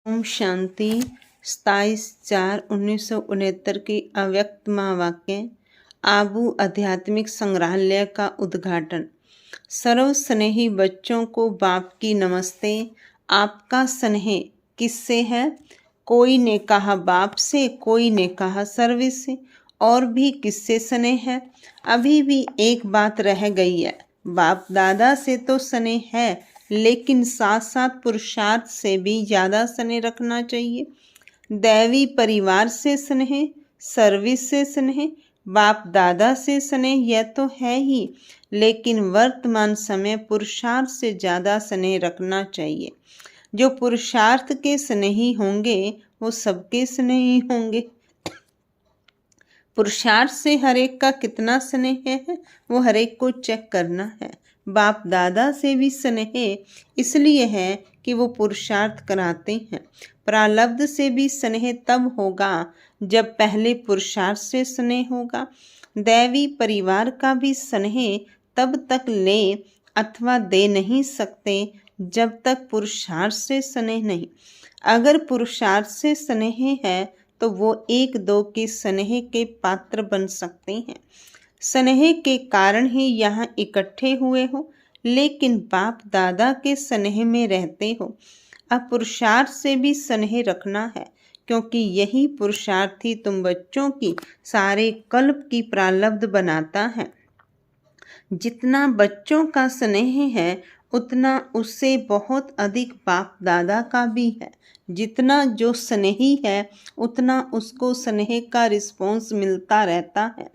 ओम शांति। 27/4/1969 की अव्यक्त महावाक्य। आबू आध्यात्मिक संग्रहालय का उद्घाटन। सर्व स्नेही बच्चों को बाप की नमस्ते। आपका स्नेह किससे है? कोई ने कहा बाप से, कोई ने कहा सर्विस से, और भी किससे स्नेह है? अभी भी एक बात रह गई है। बाप दादा से तो स्नेह है, लेकिन साथ साथ पुरुषार्थ से भी ज़्यादा स्नेह रखना चाहिए। दैवी परिवार से स्नेह, सर्विस से स्नेह, बाप दादा से स्नेह, यह तो है ही, लेकिन वर्तमान समय पुरुषार्थ से ज़्यादा स्नेह रखना चाहिए। जो पुरुषार्थ के स्नेही होंगे वो सबके स्नेही होंगे। पुरुषार्थ से हर एक का कितना स्नेह है वो हर एक को चेक करना है। बाप दादा से भी स्नेह इसलिए है कि वो पुरुषार्थ कराते हैं। प्रारब्ध से भी स्नेह तब होगा जब पहले पुरुषार्थ से स्नेह होगा। दैवी परिवार का भी स्नेह तब तक ले अथवा दे नहीं सकते जब तक पुरुषार्थ से स्नेह नहीं। अगर पुरुषार्थ से स्नेह है तो वो एक दो के स्नेह के पात्र बन सकते हैं। स्नेह के कारण ही यहाँ इकट्ठे हुए हो, लेकिन बाप दादा के स्नेह में रहते हो। अब पुरुषार्थ से भी स्नेह रखना है, क्योंकि यही पुरुषार्थ ही तुम बच्चों की सारे कल्प की प्रारब्ध बनाता है। जितना बच्चों का स्नेह है उतना उससे बहुत अधिक बाप दादा का भी है। जितना जो स्नेही है उतना उसको स्नेह का रिस्पॉन्स मिलता रहता है।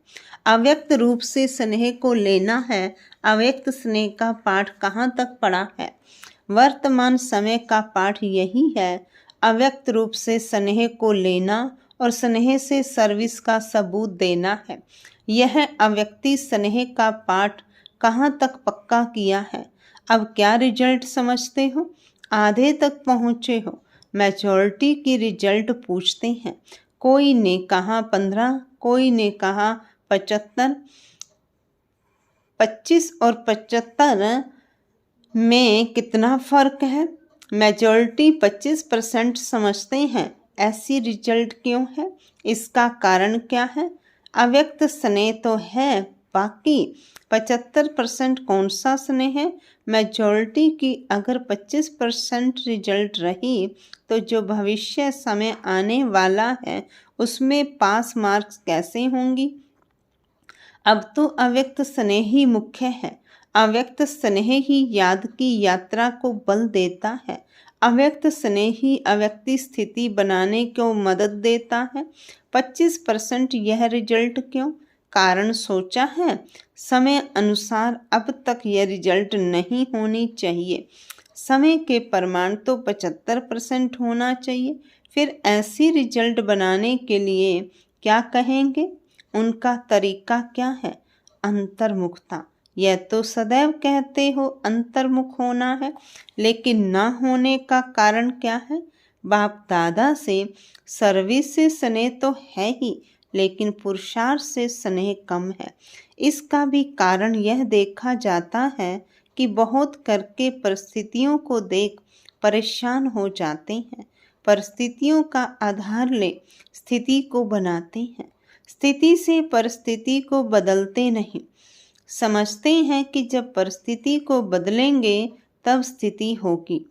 अव्यक्त रूप से स्नेह को लेना है। अव्यक्त स्नेह का पाठ कहाँ तक पढ़ा है? वर्तमान समय का पाठ यही है। अव्यक्त रूप से स्नेह को लेना और स्नेह से सर्विस का सबूत देना है। यह अव्यक्ति स्नेह का पाठ कहाँ तक पक्का किया है? अब क्या रिजल्ट समझते हो? आधे तक पहुँचे हो। मैच्योरिटी की रिजल्ट पूछते हैं। कोई ने कहा 15, कोई ने कहा 75। 25 और 75 में कितना फर्क है? मेजॉरिटी 25% समझते हैं। ऐसी रिजल्ट क्यों है? इसका कारण क्या है? अव्यक्त स्नेह तो है, बाकी 75% कौन सा स्नेह है? मेजॉरिटी की अगर 25% रिजल्ट रही तो जो भविष्य समय आने वाला है उसमें पास मार्क्स कैसे होंगी? अब तो अव्यक्त स्नेह ही मुख्य है। अव्यक्त स्नेह ही याद की यात्रा को बल देता है। अव्यक्त स्नेह ही अव्यक्ति स्थिति बनाने को मदद देता है। 25% यह रिजल्ट क्यों? कारण सोचा है? समय अनुसार अब तक यह रिजल्ट नहीं होनी चाहिए। समय के प्रमाण तो 75% होना चाहिए। फिर ऐसी रिजल्ट बनाने के लिए क्या कहेंगे? उनका तरीका क्या है? अंतर्मुखता। यह तो सदैव कहते हो अंतर्मुख होना है, लेकिन ना होने का कारण क्या है? बाप दादा से सर्विस से स्नेह तो है ही, लेकिन पुरुषार्थ से स्नेह कम है। इसका भी कारण यह देखा जाता है कि बहुत करके परिस्थितियों को देख परेशान हो जाते हैं। परिस्थितियों का आधार ले स्थिति को बनाते हैं। स्थिति से परिस्थिति को बदलते नहीं। समझते हैं कि जब परिस्थिति को बदलेंगे तब स्थिति होगी,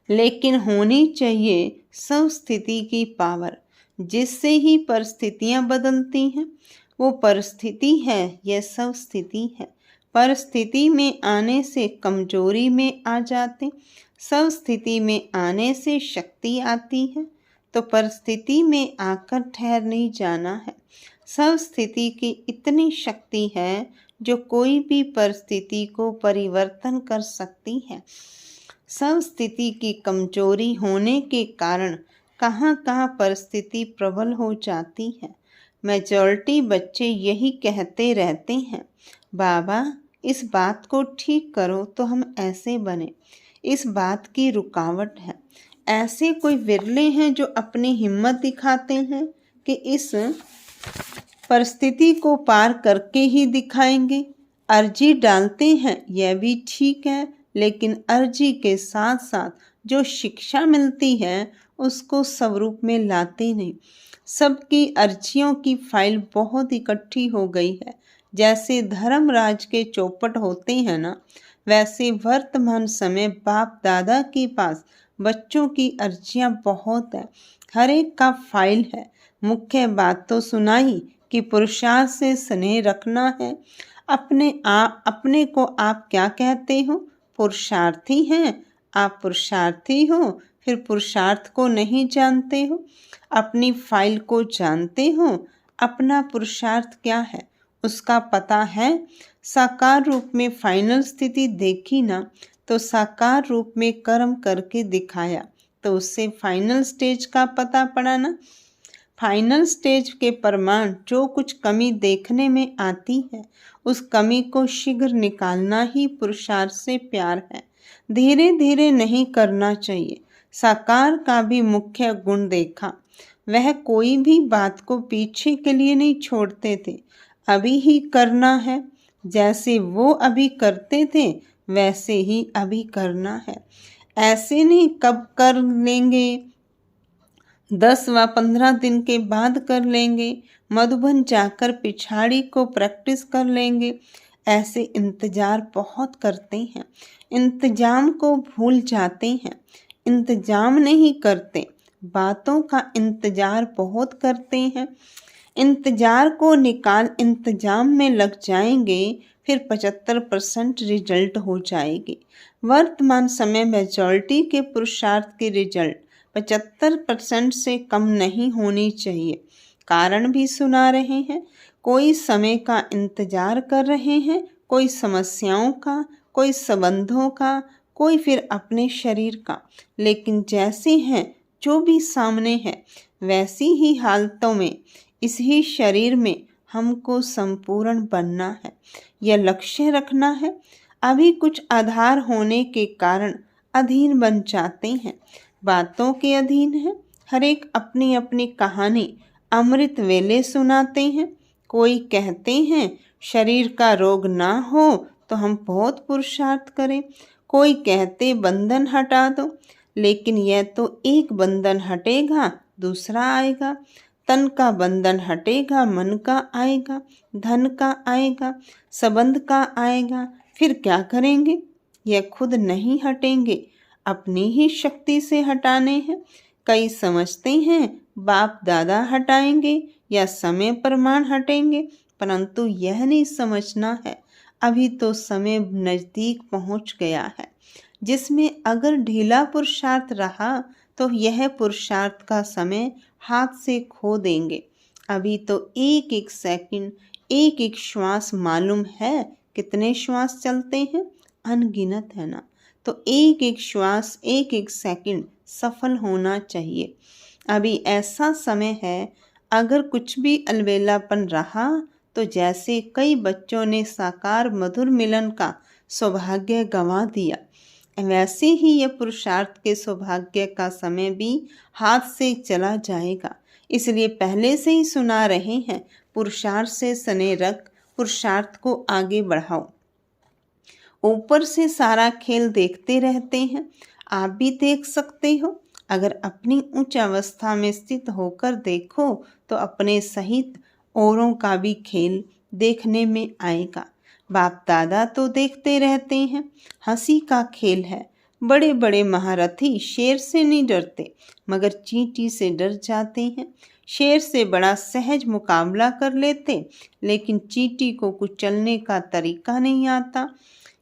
लेकिन होनी चाहिए सब स्थिति की पावर, जिससे ही परिस्थितियां बदलती हैं। वो परिस्थिति है, यह सब स्थिति है। परिस्थिति में आने से कमजोरी में आ जाते, सब स्थिति में आने से शक्ति आती है। तो परिस्थिति में आकर ठहर नहीं जाना है। सब स्थिति की इतनी शक्ति है जो कोई भी परिस्थिति को परिवर्तन कर सकती है। सब स्थिति की कमजोरी होने के कारण कहाँ कहाँ परिस्थिति प्रबल हो जाती है। मेजॉरिटी बच्चे यही कहते रहते हैं, बाबा इस बात को ठीक करो तो हम ऐसे बने। इस बात की रुकावट है। ऐसे कोई विरले हैं जो अपनी हिम्मत दिखाते हैं कि इस परिस्थिति को पार करके ही दिखाएंगे। अर्जी डालते हैं, यह भी ठीक है, लेकिन अर्जी के साथ साथ जो शिक्षा मिलती है उसको स्वरूप में लाते नहीं। सबकी अर्जियों की फाइल बहुत इकट्ठी हो गई है। जैसे धर्मराज के चौपट होते हैं ना, वैसे वर्तमान समय बाप दादा के पास बच्चों की अर्जियां बहुत है। हर एक का फाइल है। मुख्य बात तो सुनाई कि पुरुषार्थ से स्नेह रखना है। अपने को आप क्या कहते हो? पुरुषार्थी हैं। आप पुरुषार्थी हो, फिर पुरुषार्थ को नहीं जानते हो? अपनी फाइल को जानते हो? अपना पुरुषार्थ क्या है उसका पता है? साकार रूप में फाइनल स्थिति देखी ना, तो साकार रूप में कर्म करके दिखाया, तो उससे फाइनल स्टेज का पता पड़ा ना। फाइनल स्टेज के प्रमाण जो कुछ कमी देखने में आती है, उस कमी को शीघ्र निकालना ही पुरुषार्थ से प्यार है। धीरे धीरे नहीं करना चाहिए। साकार का भी मुख्य गुण देखा। वह कोई भी बात को पीछे के लिए नहीं छोड़ते थे। अभी ही करना है। जैसे वो अभी करते थे वैसे ही अभी करना है। ऐसे नहीं कब कर लेंगे, 10 व 15 दिन के बाद कर लेंगे, मधुबन जाकर पिछाड़ी को प्रैक्टिस कर लेंगे। ऐसे इंतजार बहुत करते हैं। इंतजाम को भूल जाते हैं। इंतजाम नहीं करते, बातों का इंतजार बहुत करते हैं। इंतजार को निकाल इंतजाम में लग जाएंगे, फिर 75% रिजल्ट हो जाएगी। वर्तमान समय मेजॉरिटी के पुरुषार्थ के रिजल्ट 75% से कम नहीं होनी चाहिए। कारण भी सुना रहे हैं। कोई समय का इंतजार कर रहे हैं, कोई समस्याओं का, कोई संबंधों का, कोई फिर अपने शरीर का। लेकिन जैसे हैं जो भी सामने है, वैसी ही हालतों में इस ही शरीर में हमको संपूर्ण बनना है। यह लक्ष्य रखना है। अभी कुछ आधार होने के कारण अधीन बन जाते हैं, बातों के अधीन है। हर एक अपनी अपनी कहानी अमृत वेले सुनाते हैं। कोई कहते हैं शरीर का रोग ना हो तो हम बहुत पुरुषार्थ करें। कोई कहते बंधन हटा दो, लेकिन यह तो एक बंधन हटेगा दूसरा आएगा। तन का बंधन हटेगा मन का आएगा, धन का आएगा, संबंध का आएगा। फिर क्या करेंगे? यह खुद नहीं हटेंगे, अपनी ही शक्ति से हटाने हैं। कई समझते हैं बाप दादा हटाएंगे या समय प्रमाण हटेंगे, परंतु यह नहीं समझना है अभी तो समय नज़दीक पहुंच गया है, जिसमें अगर ढीला पुरुषार्थ रहा तो यह पुरुषार्थ का समय हाथ से खो देंगे। अभी तो एक एक सेकंड, एक एक श्वास मालूम है कितने श्वास चलते हैं? अनगिनत है ना। तो एक एक श्वास, एक एक सेकंड सफल होना चाहिए। अभी ऐसा समय है, अगर कुछ भी अलबेलापन रहा तो जैसे कई बच्चों ने साकार मधुर मिलन का सौभाग्य गंवा दिया, वैसे ही यह पुरुषार्थ के सौभाग्य का समय भी हाथ से चला जाएगा। इसलिए पहले से ही सुना रहे हैं, पुरुषार्थ से स्नेह रख, पुरुषार्थ को आगे बढ़ाओ। ऊपर से सारा खेल देखते रहते हैं, आप भी देख सकते हो। अगर अपनी उच्च अवस्था में स्थित होकर देखो तो अपने सहित औरों का भी खेल देखने में आएगा। बाप दादा तो देखते रहते हैं। हंसी का खेल है। बड़े बड़े महारथी शेर से नहीं डरते, मगर चींटी से डर जाते हैं। शेर से बड़ा सहज मुकाबला कर लेते, लेकिन चींटी को कुचलने का तरीका नहीं आता।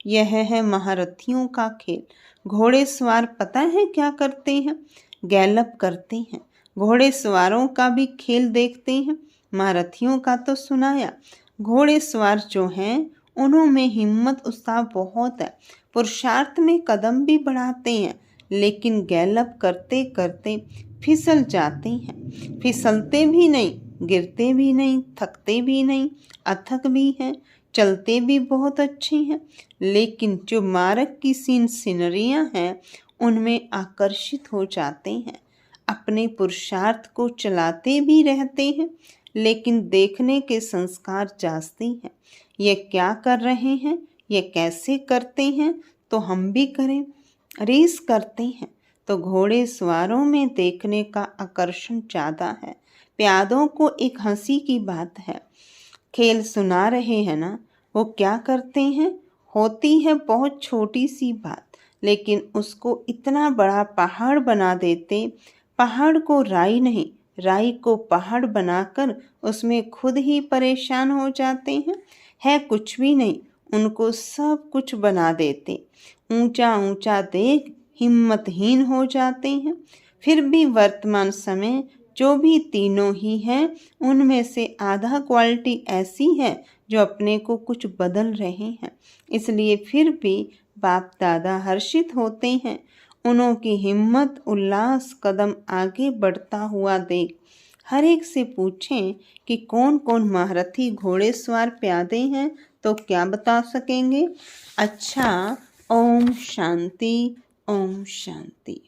यह है महारथियों का खेल। घोड़े सवार पता है क्या करते हैं? गैलप करते हैं। घोड़े सवारों का भी खेल देखते हैं। महारथियों का तो सुनाया। घोड़े सवार जो हैं उन्होंने हिम्मत उत्साह बहुत है, पुरुषार्थ में कदम भी बढ़ाते हैं, लेकिन गैलप करते करते फिसल जाते हैं। फिसलते भी नहीं, गिरते भी नहीं, थकते भी नहीं, अथक भी हैं, चलते भी बहुत अच्छे हैं, लेकिन जो मार्ग की सीनरियां हैं उनमें आकर्षित हो जाते हैं। अपने पुरुषार्थ को चलाते भी रहते हैं, लेकिन देखने के संस्कार जागते हैं। ये क्या कर रहे हैं, ये कैसे करते हैं, तो हम भी करें। रेस करते हैं, तो घोड़े सवारों में देखने का आकर्षण ज़्यादा है। प्यादों को एक हंसी की बात है, खेल सुना रहे हैं ना, वो क्या करते हैं, होती है बहुत छोटी सी बात, लेकिन उसको इतना बड़ा पहाड़ बना देते। पहाड़ को राई नहीं, राई को पहाड़ बनाकर उसमें खुद ही परेशान हो जाते हैं। है कुछ भी नहीं, उनको सब कुछ बना देते। ऊंचा ऊंचा देख हिम्मतहीन हो जाते हैं। फिर भी वर्तमान समय जो भी तीनों ही हैं, उनमें से आधा क्वालिटी ऐसी है जो अपने को कुछ बदल रहे हैं। इसलिए फिर भी बाप दादा हर्षित होते हैं। उन्हों की हिम्मत उल्लास कदम आगे बढ़ता हुआ देख हर एक से पूछें कि कौन कौन महारथी घोड़ेसवार प्यादे हैं, तो क्या बता सकेंगे? अच्छा, ओम शांति, ओम शांति।